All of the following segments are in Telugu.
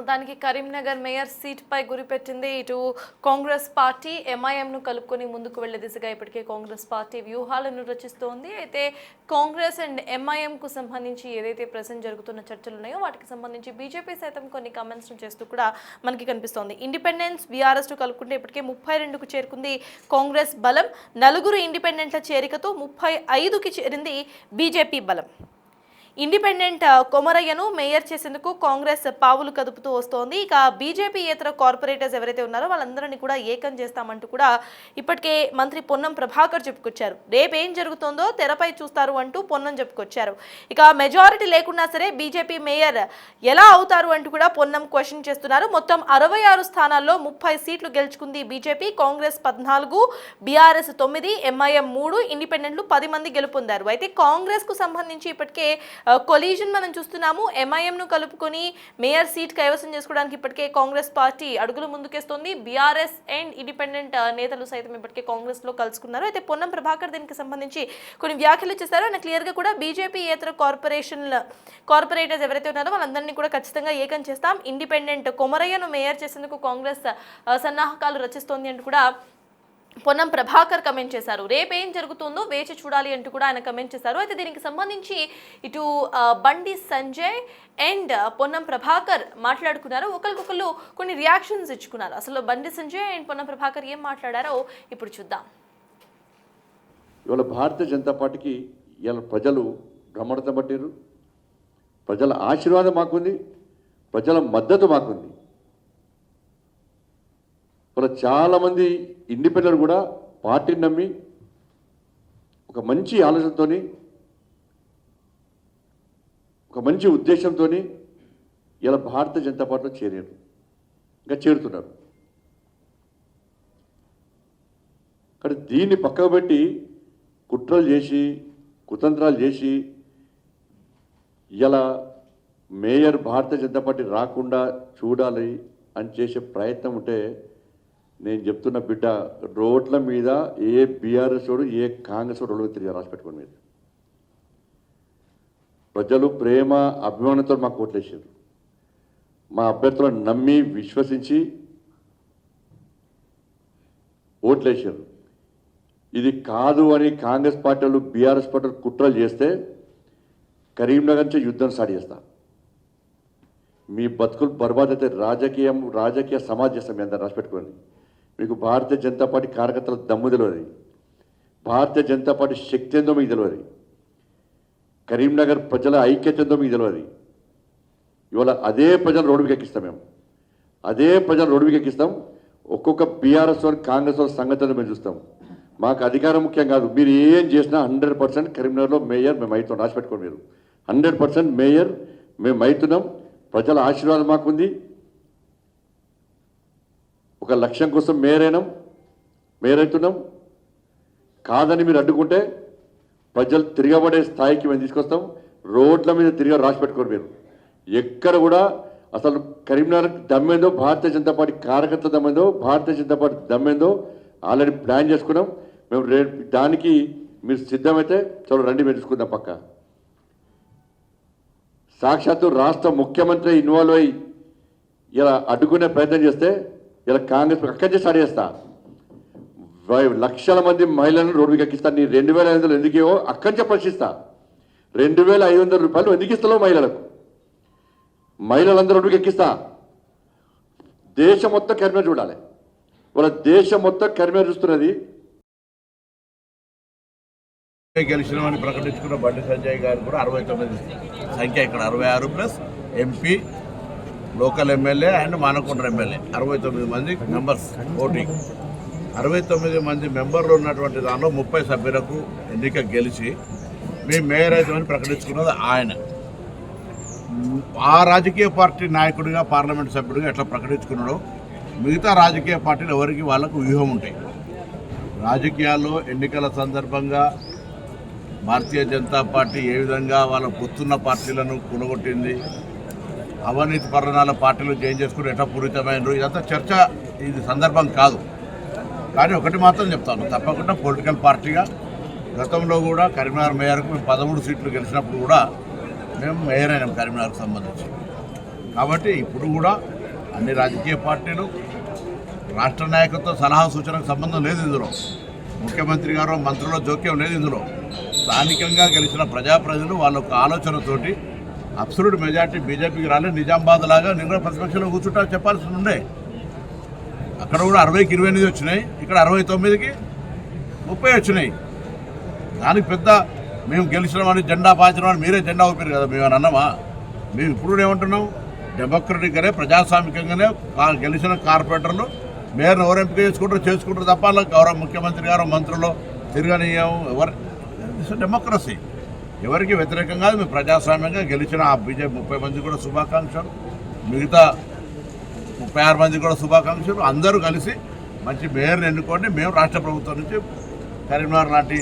మొత్తానికి కరీంనగర్ మేయర్ సీట్ పై గురిపెట్టింది. ఇటు కాంగ్రెస్ పార్టీ ఎంఐఎంను కలుపుకొని ముందుకు వెళ్లే దిశగా ఇప్పటికే కాంగ్రెస్ పార్టీ వ్యూహాలను రచిస్తోంది. అయితే కాంగ్రెస్ అండ్ ఎంఐఎంకు సంబంధించి ఏదైతే ప్రెజెంట్ జరుగుతున్న చర్చలు ఉన్నాయో వాటికి సంబంధించి బీజేపీ సైతం కొన్ని కామెంట్స్ చేస్తూ కూడా మనకి కనిపిస్తోంది. ఇండిపెండెన్స్ బీఆర్ఎస్ టు కలుపుకుంటే ఇప్పటికే 32కు చేరుకుంది కాంగ్రెస్ బలం. 4 ఇండిపెండెంట్ల చేరికతో 35కి చేరింది బీజేపీ బలం. ఇండిపెండెంట్ కొమరయ్యను మేయర్ చేసేందుకు కాంగ్రెస్ పావులు కదుపుతూ వస్తోంది. ఇక బీజేపీ ఇతర కార్పొరేటర్స్ ఎవరైతే ఉన్నారో వాళ్ళందరినీ కూడా ఏకం చేస్తామంటూ కూడా ఇప్పటికే మంత్రి పొన్నం ప్రభాకర్ చెప్పుకొచ్చారు. రేపేం జరుగుతుందో తెరపై చూస్తారు అంటూ పొన్నం చెప్పుకొచ్చారు. ఇక మెజారిటీ లేకున్నా సరే బీజేపీ మేయర్ ఎలా అవుతారు అంటూ కూడా పొన్నం క్వశ్చన్ చేస్తున్నారు. మొత్తం 66 స్థానాల్లో 30 సీట్లు గెలుచుకుంది బీజేపీ. కాంగ్రెస్ 14, బీఆర్ఎస్ 9, ఎంఐఎం 3, ఇండిపెండెంట్లు 10 మంది గెలుపొందారు. అయితే కాంగ్రెస్ కు సంబంధించి ఇప్పటికే కొలీజన్ మనం చూస్తున్నాము. ఎంఐఎంను కలుపుకొని మేయర్ సీట్ కైవసం చేసుకోవడానికి ఇప్పటికే కాంగ్రెస్ పార్టీ అడుగులు ముందుకేస్తోంది. బీఆర్ఎస్ అండ్ ఇండిపెండెంట్ నేతలు సైతం ఇప్పటికే కాంగ్రెస్ లో కలుసుకున్నారు. అయితే పొన్నం ప్రభాకర్ దీనికి సంబంధించి కొన్ని వ్యాఖ్యలు చేశారు. ఆయన క్లియర్ గా కూడా బీజేపీ ఇతర కార్పొరేటర్స్ ఎవరైతే ఉన్నారో వాళ్ళందరినీ కూడా ఖచ్చితంగా ఏకం చేస్తాం. ఇండిపెండెంట్ కొమరయ్యను మేయర్ చేసేందుకు కాంగ్రెస్ సన్నాహకాలు రచిస్తోంది అంటూ కూడా పొన్నం ప్రభాకర్ కమెంట్ చేశారు. రేపేం జరుగుతుందో వేచి చూడాలి అంటూ కూడా ఆయన కమెంట్ చేశారు. అయితే దీనికి సంబంధించి ఇటు బండి సంజయ్ అండ్ పొన్నం ప్రభాకర్ మాట్లాడుకున్నారు. ఒకరికొకరు కొన్ని రియాక్షన్స్ ఇచ్చుకున్నారు. అసలు బండి సంజయ్ అండ్ పొన్నం ప్రభాకర్ ఏం మాట్లాడారో ఇప్పుడు చూద్దాం. ఇవాళ భారతీయ జనతా పార్టీకి ఇవాళ ప్రజలు బ్రహ్మణత పట్టారు. ప్రజల ఆశీర్వాదం మాకుంది, ప్రజల మద్దతు మాకుంది. ఇవాళ చాలామంది ఇండిపెండెంట్ కూడా పార్టీని నమ్మి ఒక మంచి ఆలోచనతో ఒక మంచి ఉద్దేశంతో ఇలా భారతీయ జనతా పార్టీలో చేరారు, ఇంకా చేరుతున్నారు. కానీ దీన్ని పక్కకు పెట్టి కుట్రలు చేసి కుతంత్రాలు చేసి ఇలా మేయర్ భారతీయ జనతా పార్టీ రాకుండా చూడాలి అని చేసే ప్రయత్నం ఉంటే నేను చెప్తున్న బిడ్డ, రోడ్ల మీద ఏ బీఆర్ఎస్ వాడు ఏ కాంగ్రెస్ వాడు తిరిగి రాసి పెట్టుకోండి. మీరు ప్రజలు ప్రేమ అభిమానంతో మాకు ఓట్లేసారు. మా అభ్యర్థులను నమ్మి విశ్వసించి ఓట్లేసారు. ఇది కాదు అని కాంగ్రెస్ పార్టీలు బీఆర్ఎస్ పార్టీలు కుట్రలు చేస్తే కరీంనగర్ నుంచి యుద్ధం స్టార్ట్ చేస్తా. మీ బతుకులు బర్బాద్ అయితే రాజకీయ సమాజ్ చేస్తాం. మీ అందరూ రాసి పెట్టుకోండి. మీకు భారతీయ జనతా పార్టీ కార్యకర్తల దమ్ము తెలియదు, భారతీయ జనతా పార్టీ శక్తి ఏందో మీకు తెలియదు, కరీంనగర్ ప్రజల ఐక్యత ఏందో మీకు తెలియదు. ఇవాళ అదే ప్రజలు రోడ్డుకి ఎక్కిస్తాం. మేము అదే ప్రజలు రోడ్డుకి ఎక్కిస్తాం. ఒక్కొక్క బీఆర్ఎస్ వారు కాంగ్రెస్ వారి సంగతి మేము చూస్తాం. మాకు అధికారం ముఖ్యం కాదు. మీరు ఏం చేసినా 100% కరీంనగర్లో మేయర్ మేము అవుతాం. రాసి పెట్టుకోండి. మీరు 100% మేయర్ మేము అవుతున్నాం. ప్రజల ఆశీర్వాదం మాకుంది. ఒక లక్ష్యం కోసం మేయర్ అవుతున్నాం. కాదని మీరు అడ్డుకుంటే ప్రజలు తిరగబడే స్థాయికి మేము తీసుకొస్తాం. రోడ్ల మీద తిరిగి రాసి పెట్టుకోరు. మీరు ఎక్కడ కూడా అసలు కరీంనగర్ దమ్మేందో, భారతీయ జనతా పార్టీ కార్యకర్తల దమ్మేందో, Bharatiya Janata party దమ్మేందో already plan చేసుకున్నాం. మేము దానికి మీరు సిద్ధమైతే చలో రండి, మేము చూసుకుందాం. పక్క సాక్షాత్తు రాష్ట్ర ముఖ్యమంత్రి ఇన్వాల్వ్ అయ్యి ఇలా అడ్డుకునే ప్రయత్నం చేస్తే ఇలా కాంగ్రెస్ అక్కడి నుంచి స్టార్ట్ చేస్తా. లక్షల మంది మహిళలను రోడ్డుకి ఎక్కిస్తా. నీ 2500 ఎందుకు ఇవో అక్కడి నుంచి ప్రశ్నిస్తా. 2500 రూపాయలు ఎందుకు ఇస్తాలో మహిళలందరూ రోడ్డుకి ఎక్కిస్తా. దేశం మొత్తం కరీంనగర్ చూడాలి. వాళ్ళ దేశం మొత్తం కరీంనగర్ చూస్తున్నది. గెలిచినామని ప్రకటించుకున్న బండి సంజయ్ గారు కూడా 69 సంఖ్య, ఇక్కడ 66 plus MP, local MLA and Manakonda MLA 69 మంది మెంబర్స్ ఓటింగ్. 69 మంది మెంబర్లు ఉన్నటువంటి దానిలో 30 సభ్యులకు ఎన్నిక గెలిచి మీ మేయర్ అయితమని ప్రకటించుకున్నది ఆయన. ఆ రాజకీయ పార్టీ నాయకుడిగా, పార్లమెంట్ సభ్యుడిగా ఎట్లా ప్రకటించుకున్నాడో మిగతా రాజకీయ పార్టీలు ఎవరికి వాళ్ళకు వ్యూహం ఉంటాయి. రాజకీయాల్లో ఎన్నికల సందర్భంగా భారతీయ జనతా పార్టీ ఏ విధంగా వాళ్ళ పొత్తున్న పార్టీలను కూడగొట్టింది, అవినీతి పరిణామాల పార్టీలు చేంజ్ చేసుకుని ఎట్లా పూరితమైనరు, ఇదంతా చర్చ ఇది సందర్భం కాదు. కానీ ఒకటి మాత్రం చెప్తాను, తప్పకుండా పొలిటికల్ పార్టీగా గతంలో కూడా కరీంనగర్ మేయర్కు మేము 13 సీట్లు గెలిచినప్పుడు కూడా మేము మేయర్ అయినాం కరీంనగర్కు సంబంధించి. కాబట్టి ఇప్పుడు కూడా అన్ని రాజకీయ పార్టీలు రాష్ట్ర నాయకత్వ సలహా సూచనకు సంబంధం లేదు ఇందులో. ముఖ్యమంత్రి గారు మంత్రుల జోక్యం లేదు ఇందులో. స్థానికంగా గెలిచిన ప్రజలు వాళ్ళ యొక్క ఆలోచనతోటి అబ్సల్యూట్ మెజార్టీ బీజేపీకి రాలేదు. నిజామాబాద్ లాగా నేను కూడా ప్రతిపక్షంలో కూర్చుంటా చెప్పాల్సి ఉండే. అక్కడ కూడా 60కి 28 వచ్చినాయి, ఇక్కడ 69కి 30 వచ్చినాయి. దానికి పెద్ద మేము గెలిచినామని జెండా పాచినామని మీరే జెండా ఊపారు కదా. మేము అన్నామా? మేము ఇప్పుడు ఏమంటున్నాం? డెమోక్రటిక్గానే ప్రజాస్వామికంగానే గెలిచిన కార్పొరేటర్లు మేయర్ని ఎవరు ఎంపిక చేసుకుంటారు తప్ప గౌరవ ముఖ్యమంత్రి గారు మంత్రులు తిరగనీయం ఎవరు. డెమోక్రసీ ఎవరికి వ్యతిరేకం కాదు. మేము ప్రజాస్వామ్యంగా గెలిచిన ఆ బీజేపీ 30 మంది కూడా శుభాకాంక్షలు, మిగతా 36 మంది కూడా శుభాకాంక్షలు. అందరూ కలిసి మంచి మేయర్ని ఎన్నుకోండి. మేము రాష్ట్ర ప్రభుత్వం నుంచి కరీంనగర్ లాంటి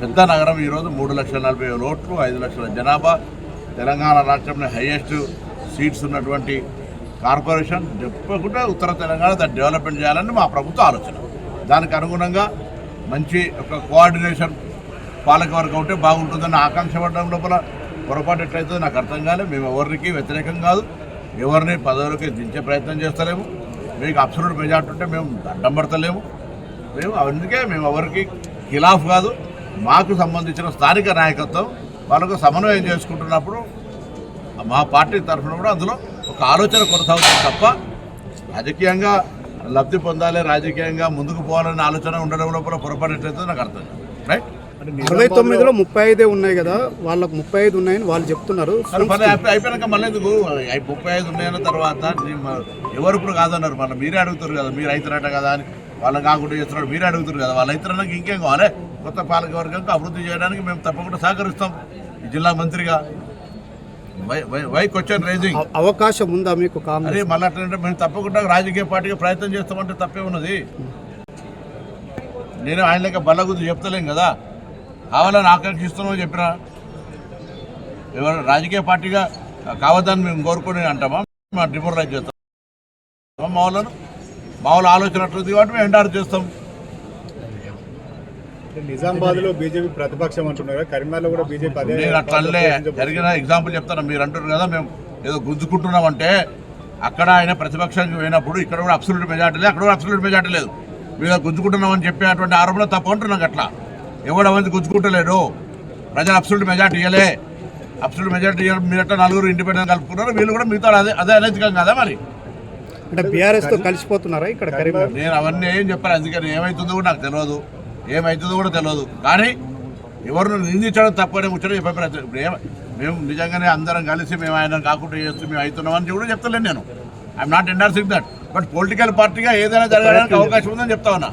పెద్ద నగరం ఈరోజు 3,40,000 ఓట్లు, 5 లక్షల జనాభా, తెలంగాణ రాష్ట్రంలో హైయెస్ట్ సీట్స్ ఉన్నటువంటి కార్పొరేషన్ చెప్పకుండా ఉత్తర తెలంగాణ దాన్ని డెవలప్మెంట్ చేయాలని మా ప్రభుత్వ ఆలోచన. దానికి అనుగుణంగా మంచి ఒక కోఆర్డినేషన్ పాలకవర్గం ఉంటే బాగుంటుందని ఆకాంక్ష పడడం లోపల పొరపాటు ఎట్లయితుందో నాకు అర్థం కాలేదు. మేము ఎవరికి వ్యతిరేకం కాదు, ఎవరిని పదవులకి దించే ప్రయత్నం చేస్తలేము. మీకు అబ్సల్యూట్ మెజార్టీ ఉంటే మేము అడ్డం పడతలేము. అందుకే మేము ఎవరికి ఖిలాఫ్ కాదు. మాకు సంబంధించిన స్థానిక నాయకత్వం వాళ్ళకు సమన్వయం చేసుకుంటున్నప్పుడు మా పార్టీ తరఫున కూడా అందులో ఒక ఆలోచన కొనసాగుతుంది తప్ప రాజకీయంగా లబ్ధి పొందాలి, రాజకీయంగా ముందుకు పోవాలనే ఆలోచన ఉండడం లోపల పొరపాటు ఎట్లయితే నాకు అర్థం కాదు. రైట్. 69లో 35 ఉన్నాయి కదా, వాళ్ళకు 35 ఉన్నాయని వాళ్ళు చెప్తున్నారు. అయిపోయాక మళ్ళీ ఎందుకు 35 ఉన్నాయన్న తర్వాత ఎవరు ఇప్పుడు కాదన్నారు. మళ్ళీ మీరే అడుగుతారు కదా, మీరు అవుతారట కదా అని. వాళ్ళని కాకుండా చేస్తున్నాడు మీరే అడుగుతారు కదా. వాళ్ళు అవుతారన్నాక ఇంకేం కావాలి? కొత్త పాలకవర్గంకి అభివృద్ధి చేయడానికి మేము తప్పకుండా సహకరిస్తాం. ఈ జిల్లా మంత్రిగా వై క్వశ్చన్ రైజింగ్ అవకాశం ఉందా మీకు? అరే మళ్ళీ అట్లంటే మేము తప్పకుండా రాజకీయ పార్టీగా ప్రయత్నం చేస్తామంటే తప్పే ఉన్నది. నేను ఆయన లెక్క బల్ల గురించి చెప్తలేం కదా, కావాలని ఆకాంక్షిస్తున్నామని చెప్పినా. ఎవరు రాజకీయ పార్టీగా కావద్దని మేము కోరుకొని అంటామా? మా డిమోరలైజ్ చేస్తాం మా వాళ్ళ ఆలోచన అట్లుంది కాబట్టి మేము ఎండార్ చేస్తాం. నిజామాబాద్ లో బీజేపీ ప్రతిపక్షం అంటున్నారు, కరీంనగర్లో కూడా బీజేపీ. నేను అట్లనే జరిగిన ఎగ్జాంపుల్ చెప్తాను. మీరు అంటారు కదా మేము ఏదో గుంజుకుంటున్నామంటే, అక్కడ ఆయన ప్రతిపక్షానికి పోయినప్పుడు ఇక్కడ కూడా అబ్సల్యూట్ మెజార్టీ లేదు, అక్కడ కూడా అబ్సల్యూట్ మెజార్టీ లేదు. మీరు గుంజుకుంటున్నామని చెప్పేటువంటి ఆరోపణ తప్పు అంటున్నాం. అట్లా ఎవడ మంది గుంజుకుంటలేడు. ప్రజలు అబ్సల్యూట్ మెజార్టీ ఇవ్వలే. అబ్సల్యూట్ మెజార్టీ మీరు అట్లా 4 ఇండిపెండెంట్ కలుపుకున్నారు, వీళ్ళు కూడా మిగతా అదే అనైతికం కదా. మరి అంటే బీఆర్ఎస్ తో కలిసిపోతున్నారా ఇక్కడ కరీంనగర్? నేను అవన్నీ ఏం చెప్పాను. అందుకని ఏమవుతుందో కూడా నాకు తెలియదు, ఏమవుతుందో కూడా తెలియదు. కానీ ఎవరిని నిందించడం తప్పని ముచ్చడం చెప్పే ప్రయత్నం. ఇప్పుడు మేము నిజంగానే అందరం కలిసి మేము ఆయన కాకుండా చేస్తూ మేము అవుతున్నామని కూడా చెప్తలేను. నేను I'm not endorsing that. But political పార్టీగా ఏదైనా జరగడానికి అవకాశం ఉందని చెప్తా ఉన్నా.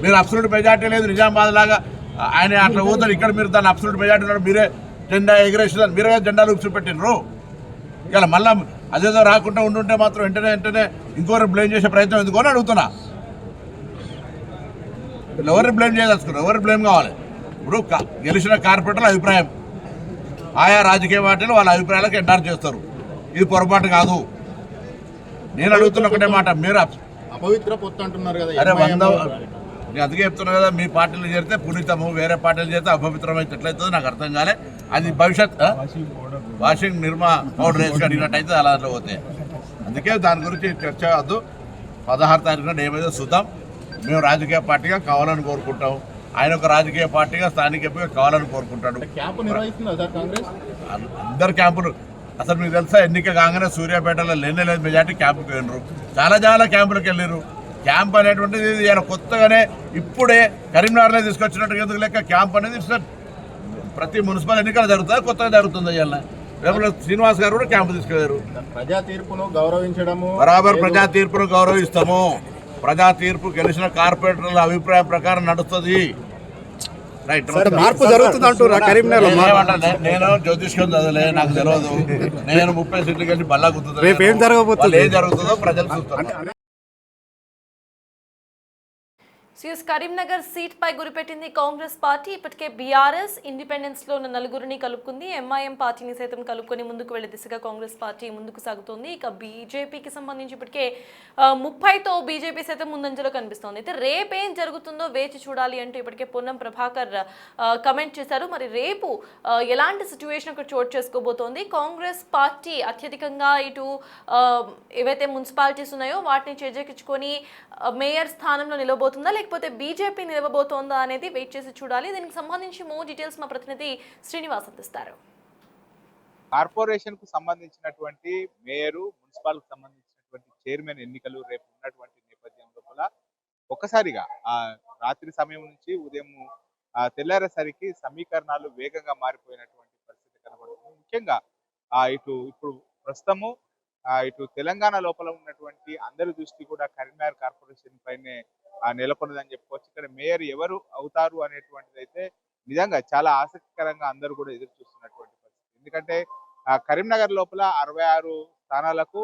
మీరు అబ్సల్యూట్ మెజార్టీ లేదు నిజామాబాద్ లాగా ఆయన అట్లా పోతారు, ఇక్కడ మీరు దాన్ని అబ్సల్యూట్ మెజార్టీ ఉన్నాడు మీరే జెండా ఎగరేసేదాన్ని మీరే జెండాలు చూపెట్టినరు. ఇలా మళ్ళీ అదేదో రాకుండా ఉండుంటే మాత్రం వెంటనే ఇంకోరు బ్లేమ్ చేసే ప్రయత్నం ఎందుకు అని అడుగుతున్నా. ఎవరిని బ్లేమ్ చేయదలుచుకున్నారు? ఎవరు బ్లేమ్ కావాలి? ఇప్పుడు గెలిచిన కార్పొరేటర్ల అభిప్రాయం, ఆయా రాజకీయ పార్టీలు వాళ్ళ అభిప్రాయాలకు ఎండార్ చేస్తారు. ఇది పొరపాటు కాదు. నేను అడుగుతున్న ఒకటే మాట, మీరు అపవిత్ర పొత్తు అంటున్నారు కదా. అరే నేను అందుకే చెప్తున్నా కదా, మీ పార్టీలు చేరితే పునీతము, వేరే పార్టీలు చేస్తే అపవిత్రమైతే ఎట్లయితుందో నాకు అర్థం కాలే. అది భవిష్యత్ వాషింగ్ నిర్మా పౌడర్ వేసి అడిగినట్టయితే అలా పోతాయి. అందుకే దాని గురించి చర్చ వద్దు. 16 తారీఖున ఏమైతే చూద్దాం. మేము రాజకీయ పార్టీగా కావాలని కోరుకుంటాం, ఆయన ఒక రాజకీయ పార్టీగా స్థానిక ఎంపీగా కావాలని కోరుకుంటాడు. క్యాంపు నిర్వహిస్తుందా సార్ కాంగ్రెస్? అందరు క్యాంపులు అసలు మీకు తెలుసా, ఎన్నిక కాగానే సూర్యాపేటలో లేదు మెజార్టీ క్యాంపుకి వెళ్ళరు. చాలా క్యాంపులకు వెళ్ళారు. క్యాంప్ అనేటువంటిది ఈయన కొత్తగానే ఇప్పుడే కరీంనగర్లో తీసుకొచ్చినట్టుగా ఎందుకు లెక్క. క్యాంప్ అనేది ప్రతి మున్సిపల్ ఎన్నికలు జరుగుతుంది, కొత్తగా జరుగుతుంది. ఇవాళ రేపు శ్రీనివాస్ గారు కూడా క్యాంపు తీసుకెళ్లారు. ప్రజా తీర్పును గౌరవించడము బరాబర్ ప్రజా తీర్పును గౌరవిస్తాము. ప్రజా తీర్పు గెలిచిన కార్పొరేటర్ల అభిప్రాయం ప్రకారం నడుస్తుంది. రైట్. మార్పు జరుగుతుంది అంటారా కరీంనగర్? నేను జ్యోతిష్కం చదవలే, నాకు తెలియదు. నేను 30 సీట్లకి వెళ్ళి బల్లా గుర్తుంది. ఏం జరగబోతుంది, ఏం జరుగుతుందో ప్రజలు చూస్తారు. సిఎస్ కరీంనగర్ సీట్ పై గురిపెట్టింది కాంగ్రెస్ పార్టీ. ఇప్పటికే బీఆర్ఎస్ ఇండిపెండెన్స్ లో ఉన్న నలుగురిని కలుపుకుంది. ఎంఐఎం పార్టీని సైతం కలుపుకొని ముందుకు వెళ్లే దిశగా కాంగ్రెస్ పార్టీ ముందుకు సాగుతోంది. ఇక బీజేపీకి సంబంధించి ఇప్పటికే 30తో బీజేపీ సైతం ముందంజలో కనిపిస్తోంది. అయితే రేపేం జరుగుతుందో వేచి చూడాలి అంటూ ఇప్పటికే పొన్నం ప్రభాకర్ కమెంట్ చేశారు. మరి రేపు ఎలాంటి సిచ్యువేషన్ అక్కడ చోటు చేసుకోబోతోంది? కాంగ్రెస్ పార్టీ అత్యధికంగా ఇటు ఏవైతే మున్సిపాలిటీస్ ఉన్నాయో వాటిని చేజెక్కించుకొని మేయర్ స్థానంలో నిలవబోతుందా, లేకపోతే బీజేపీ నిలవబోతోందా అనేది వెయిట్ చేసి చూడాలి. దీనికి సంబంధించి మోర్ డీటెయిల్స్ మా ప్రతినిధి శ్రీనివాస్ అందిస్తారు. కార్పొరేషన్ కు సంబంధించినటువంటి మేయరు, మున్సిపల్ కు సంబంధించినటువంటి చైర్మన్ ఎన్నికలు రేపు ఉన్నటువంటి నేపథ్యంలో కూడా ఒక్కసారిగా రాత్రి సమయం నుంచి ఉదయం తెల్లారేసరికి సమీకరణాలు వేగంగా మారిపోయినటువంటి పరిస్థితి కనబడుతుంది. ముఖ్యంగా ఇప్పుడు ప్రస్తుతము ఇటు తెలంగాణ లోపల ఉన్నటువంటి అందరి దృష్టి కూడా కరీంనగర్ కార్పొరేషన్ పైనే నెలకొన్నదని చెప్పుకోవచ్చు. ఇక్కడ మేయర్ ఎవరు అవుతారు అనేటువంటిది అయితే నిజంగా చాలా ఆసక్తికరంగా అందరూ కూడా ఎదురు చూస్తున్నటువంటి పరిస్థితి. ఎందుకంటే కరీంనగర్ లోపల 66 స్థానాలకు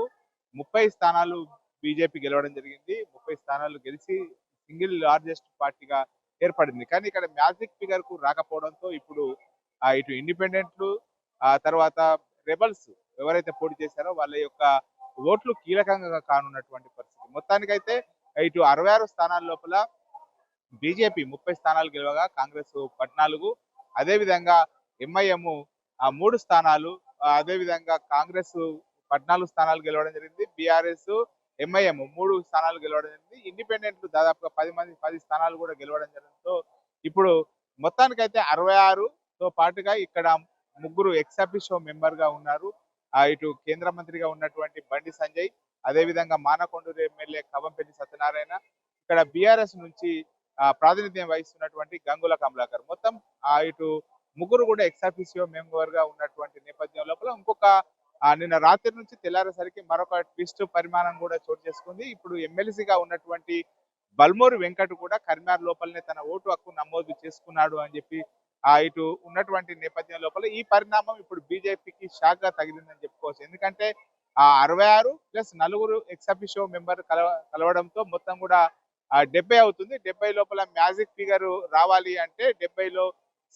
30 స్థానాలు బీజేపీ గెలవడం జరిగింది. 30 స్థానాలు గెలిచి సింగిల్ లార్జెస్ట్ పార్టీగా ఏర్పడింది. కానీ ఇక్కడ మ్యాజిక్ ఫిగర్ కు రాకపోవడంతో ఇప్పుడు ఇటు ఇండిపెండెంట్లు తర్వాత రెబల్స్ ఎవరైతే పోటీ చేశారో వాళ్ళ యొక్క ఓట్లు కీలకంగా కానున్నటువంటి పరిస్థితి. మొత్తానికైతే ఇటు 66 స్థానాల లోపల బీజేపీ 30 స్థానాలు గెలవగా కాంగ్రెస్ 14, అదేవిధంగా ఎంఐఎం 3 స్థానాలు, అదేవిధంగా కాంగ్రెస్ 14 స్థానాలు గెలవడం జరిగింది. బీఆర్ఎస్ ఎంఐఎం 3 స్థానాలు గెలవడం జరిగింది. ఇండిపెండెంట్లు దాదాపుగా 10 స్థానాలు కూడా గెలవడం జరగడంతో ఇప్పుడు మొత్తానికైతే 66తో పాటుగా ఇక్కడ 3 ఎక్స్-అఫీషియో మెంబర్ గా ఉన్నారు. ఇటు కేంద్ర మంత్రిగా ఉన్నటువంటి బండి సంజయ్, అదేవిధంగా మానకొండూరు ఎమ్మెల్యే కవంపల్లి సత్యనారాయణ, ఇక్కడ బీఆర్ఎస్ నుంచి ప్రాతినిధ్యం వహిస్తున్నటువంటి గంగుల కమలాకర్, మొత్తం ఇటు 3 కూడా ఎక్స్-అఫీషియో మెంబర్ గా ఉన్నటువంటి నేపథ్యం లోపల ఇంకొక నిన్న రాత్రి నుంచి తెల్లారేసరికి మరొక ట్విస్ట్ పరిమాణం కూడా చోటు చేసుకుంది. ఇప్పుడు ఎమ్మెల్సీగా ఉన్నటువంటి బల్మూరి వెంకట్ కూడా కరీంనగర్ లోపలనే తన ఓటు హక్కు నమోదు చేసుకున్నాడు అని చెప్పి ఇటు ఉన్నటువంటి నేపథ్యం లోపల ఈ పరిణామం ఇప్పుడు బీజేపీకి షాక్ గా తగిలిందని చెప్పుకోవచ్చు. ఎందుకంటే 66 ప్లస్ 4 ఎక్స్-అఫీషియో మెంబర్ కలవడంతో మొత్తం కూడా 70 అవుతుంది. 70 లోపల మ్యాజిక్ ఫిగర్ రావాలి అంటే 70లో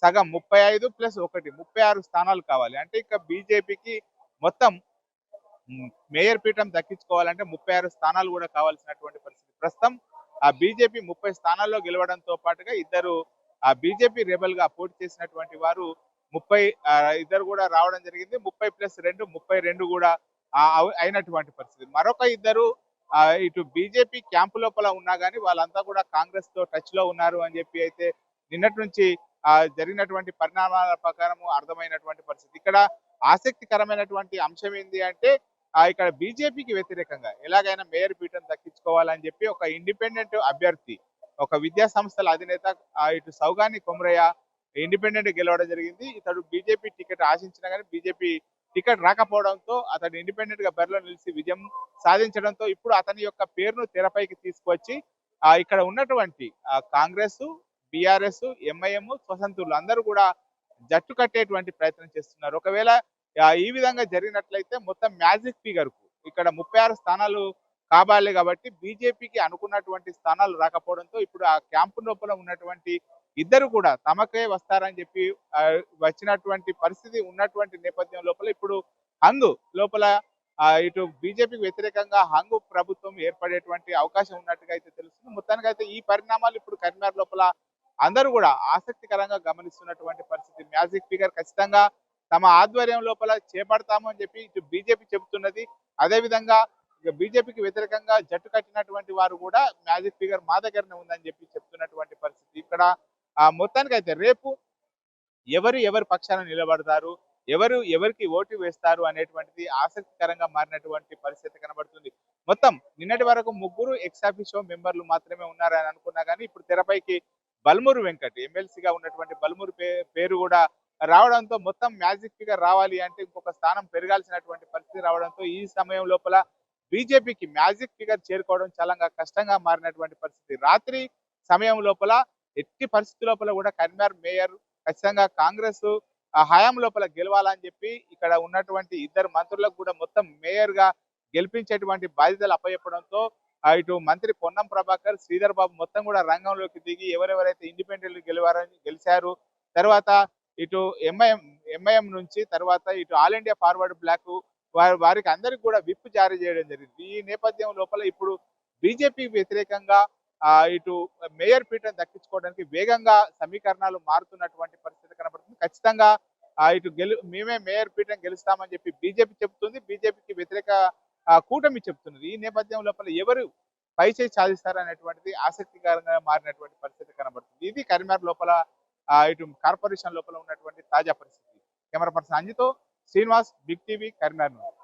సగం 35 ప్లస్ 1 36 స్థానాలు కావాలి. అంటే ఇక బీజేపీకి మొత్తం మేయర్ పీఠం దక్కించుకోవాలంటే 36 స్థానాలు కూడా కావాల్సినటువంటి పరిస్థితి. ప్రస్తుతం బీజేపీ 30 స్థానాల్లో గెలవడంతో పాటుగా ఇద్దరు బీజేపీ రెబల్ గా పోటీ చేసినటువంటి వారు 30 ఇద్దరు కూడా రావడం జరిగింది. 30 ప్లస్ 2 32 కూడా అయినటువంటి పరిస్థితి. మరొక ఇద్దరు ఇటు బీజేపీ క్యాంపు లోపల ఉన్నా కానీ వాళ్ళంతా కూడా కాంగ్రెస్ తో టచ్ లో ఉన్నారు అని చెప్పి అయితే నిన్నటి నుంచి జరిగినటువంటి పరిణామాల ప్రకారం అర్థమైనటువంటి పరిస్థితి. ఇక్కడ ఆసక్తికరమైనటువంటి అంశం ఏంటి అంటే ఇక్కడ బీజేపీకి వ్యతిరేకంగా ఎలాగైనా మేయర్ పీఠం దక్కించుకోవాలని చెప్పి ఒక ఇండిపెండెంట్ అభ్యర్థి, ఒక విద్యా సంస్థల అధినేత ఇటు సౌగాని కొమరయ్య ఇండిపెండెంట్ గెలవడం జరిగింది. ఇతడు బీజేపీ టికెట్ ఆశించినా కానీ బీజేపీ టికెట్ రాకపోవడంతో అతడు ఇండిపెండెంట్ గా బరిలో నిలిచి విజయం సాధించడంతో ఇప్పుడు అతని యొక్క పేరును తెరపైకి తీసుకొచ్చి ఇక్కడ ఉన్నటువంటి కాంగ్రెస్, బీఆర్ఎస్, ఎంఐఎం, స్వతంత్రులు అందరూ కూడా జట్టు కట్టేటువంటి ప్రయత్నం చేస్తున్నారు. ఒకవేళ ఈ విధంగా జరిగినట్లయితే మొత్తం మ్యాజిక్ ఫిగర్ కు ఇక్కడ 36 స్థానాలు కావాలి కాబట్టి బీజేపీకి అనుకున్నటువంటి స్థానాలు రాకపోవడంతో ఇప్పుడు ఆ క్యాంపు లోపల ఉన్నటువంటి ఇద్దరు కూడా తమకే వస్తారని చెప్పి వచ్చినటువంటి పరిస్థితి ఉన్నటువంటి నేపథ్యం లోపల ఇప్పుడు హంగు లోపల ఇటు బీజేపీకి వ్యతిరేకంగా హంగు ప్రభుత్వం ఏర్పడేటువంటి అవకాశం ఉన్నట్టుగా అయితే తెలుస్తుంది. మొత్తానికైతే ఈ పరిణామాలు ఇప్పుడు కరీంనగర్ లోపల అందరూ కూడా ఆసక్తికరంగా గమనిస్తున్నటువంటి పరిస్థితి. మ్యాజిక్ ఫిగర్ ఖచ్చితంగా తమ ఆధ్వర్యం లోపల చేపడతాము అని చెప్పి ఇటు బీజేపీ చెబుతున్నది. అదేవిధంగా బీజేపీకి వ్యతిరేకంగా జట్టు కట్టినటువంటి వారు కూడా మ్యాజిక్ ఫిగర్ మా దగ్గరనే ఉందని చెప్పి చెప్తున్నటువంటి పరిస్థితి. ఇక్కడ మొత్తానికైతే రేపు ఎవరి పక్షాన నిలబడతారు, ఎవరికి ఓటు వేస్తారు అనేటువంటిది ఆసక్తికరంగా మారినటువంటి పరిస్థితి కనబడుతుంది. మొత్తం నిన్నటి వరకు 3 ఎక్స్-అఫీషియో మెంబర్లు మాత్రమే ఉన్నారని అనుకున్నా కానీ ఇప్పుడు తెరపైకి బల్మూరు వెంకట్ ఎమ్మెల్సీగా ఉన్నటువంటి బల్మూరు పేరు కూడా రావడంతో మొత్తం మ్యాజిక్ ఫిగర్ రావాలి అంటే ఇంకొక స్థానం పెరగాల్సినటువంటి పరిస్థితి రావడంతో ఈ సమయం లోపల బీజేపీకి మ్యాజిక్ ఫిగర్ చేరుకోవడం చాలా కష్టంగా మారినటువంటి పరిస్థితి. రాత్రి సమయం లోపల ఎట్టి పరిస్థితి లోపల కూడా కరీంనగర్ మేయర్ ఖచ్చితంగా కాంగ్రెస్ హయాం లోపల గెలవాలని చెప్పి ఇక్కడ ఉన్నటువంటి ఇద్దరు మంత్రులకు కూడా మొత్తం మేయర్ గా గెలిపించేటువంటి బాధ్యతలు అప్పచెప్పడంతో ఇటు మంత్రి పొన్నం ప్రభాకర్, శ్రీధర్ బాబు మొత్తం కూడా రంగంలోకి దిగి ఎవరెవరైతే ఇండిపెండెంట్ గెలిచారు, తర్వాత ఇటు ఎంఐఎం నుంచి తర్వాత ఇటు ఆల్ ఇండియా ఫార్వర్డ్ బ్లాక్ వారికి అందరికి కూడా విప్ జారీ చేయడం జరిగింది. ఈ నేపథ్యం లోపల ఇప్పుడు బీజేపీ వ్యతిరేకంగా ఇటు మేయర్ పీఠం దక్కించుకోవడానికి వేగంగా సమీకరణాలు మారుతున్నటువంటి పరిస్థితి కనబడుతుంది. ఖచ్చితంగా ఇటు మేమే మేయర్ పీఠం గెలుస్తామని చెప్పి బీజేపీ చెబుతుంది, బీజేపీకి వ్యతిరేక కూటమి చెప్తున్నది. ఈ నేపథ్యం లోపల ఎవరు పైచేయి సాధిస్తారనేటువంటిది ఆసక్తికరంగా మారినటువంటి పరిస్థితి కనబడుతుంది. ఇది కరీంనగర్ లోపల ఇటు కార్పొరేషన్ లోపల ఉన్నటువంటి తాజా పరిస్థితి. కెమెరా పర్సన్ అంజితో శ్రీనివాస్, బిగ్ టీవీ, కరీంనగర్.